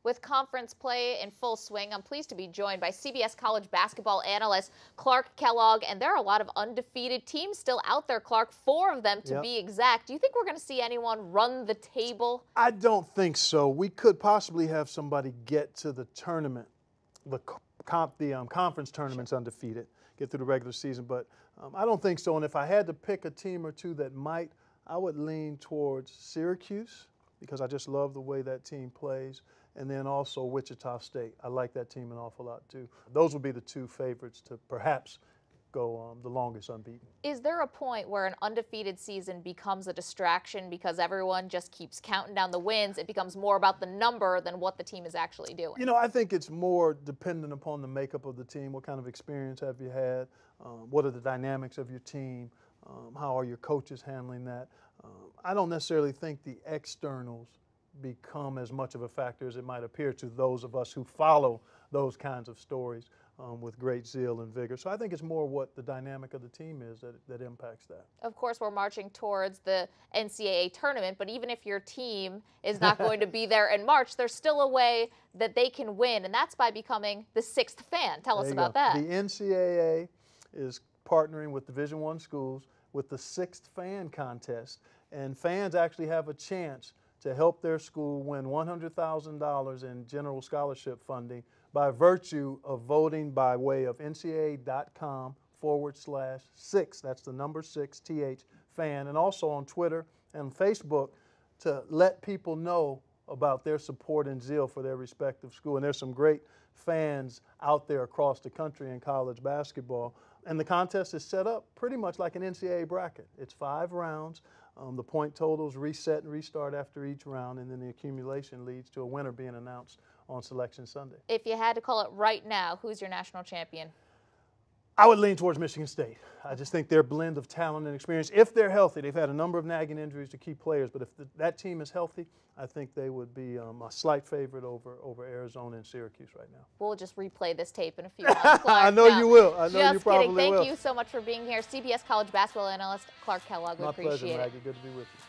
With conference play in full swing, I'm pleased to be joined by CBS college basketball analyst Clark Kellogg, and there are a lot of undefeated teams still out there, Clark, 4 of them to be exact. Do you think we're going to see anyone run the table? I don't think so. We could possibly have somebody get to the tournament, the conference tournaments undefeated, get through the regular season, but I don't think so. And if I had to pick a team or two that might, I would lean towards Syracuse because I just love the way that team plays. And then also Wichita State. I like that team an awful lot too. Those would be the 2 favorites to perhaps go the longest unbeaten. Is there a point where an undefeated season becomes a distraction because everyone just keeps counting down the wins? It becomes more about the number than what the team is actually doing. You know, I think it's more dependent upon the makeup of the team. What kind of experience have you had? What are the dynamics of your team? How are your coaches handling that? I don't necessarily think the externals become as much of a factor as it might appear to those of us who follow those kinds of stories with great zeal and vigor. So I think it's more what the dynamic of the team is that impacts that. Of course, we're marching towards the NCAA tournament, but even if your team is not going to be there in March, there's still a way that they can win, and that's by becoming the 6th fan. Tell us about that. The NCAA is partnering with Division I schools with the 6th fan contest, and fans actually have a chance to help their school win $100,000 in general scholarship funding by virtue of voting by way of ncaa.com/6. That's the number 6, TH, fan, and also on Twitter and Facebook to let people know about their support and zeal for their respective school. And there's some great fans out there across the country in college basketball. And the contest is set up pretty much like an NCAA bracket. It's 5 rounds. The point totals reset and restart after each round, and then the accumulation leads to a winner being announced on Selection Sunday. If you had to call it right now, who's your national champion? I would lean towards Michigan State. I just think their blend of talent and experience, if they're healthy, they've had a number of nagging injuries to key players, but if that team is healthy, I think they would be a slight favorite over Arizona and Syracuse right now. We'll just replay this tape in a few months, Clark. I know you will. I know you probably will. Thank will. you so much for being here. CBS college basketball analyst Clark Kellogg. We appreciate it. My pleasure, Maggie. Good to be with you.